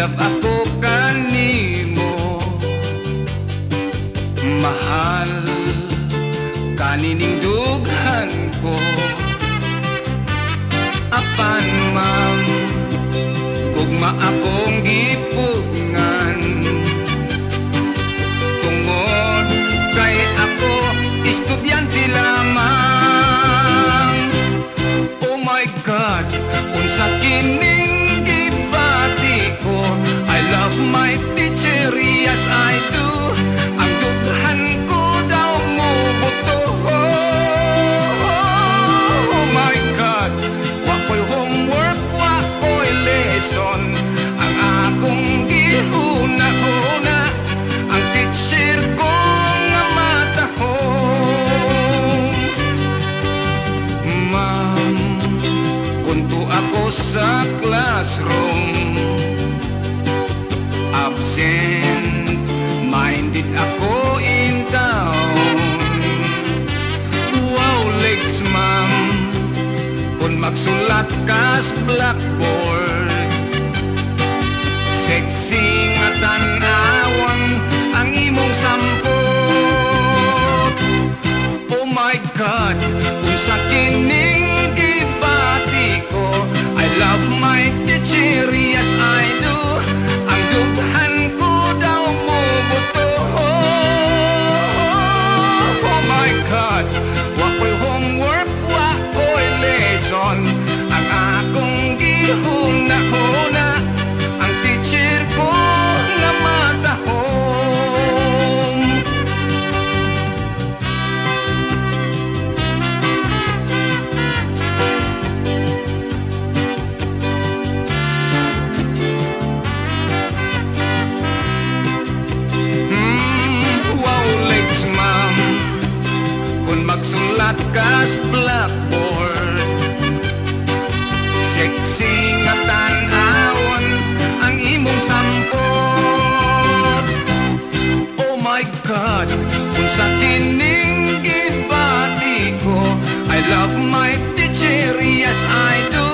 love ako kanimo, mahal kanining dughan ko. Apan ma'am, gugma akong gipugngan, tungod kay ako estudyante lamang. Oh my God, unsa kining gibati ko, I love my teacher, yes I do. Ang dughan ko daw mo buto. Oh my God, wako'y homework, wako'y lesson. Ang akong gihuna-huna, ang teacher ko nga matahong. Ma'am, kunto ako sa classroom, absent minded ako in town. Wow legs ma'am, kung magsulat kas blackboard, sexy nga tan-awon ang imong sampot. Oh my God, kung sa kining gibati ko, I love my teacher, yes I do. Ang dughan ko daw mo buto. Oh my God, wako'y homework, wako'y lesson. Ang akong gihuna-huna, ang teacher ko nga matahong. Wow legs ma'am, kung magsulat kas blackboard, sexy nga tan-awon ang imong sampot. Oh my God, kung sa kining gibati ko, I love my teacher, yes I do.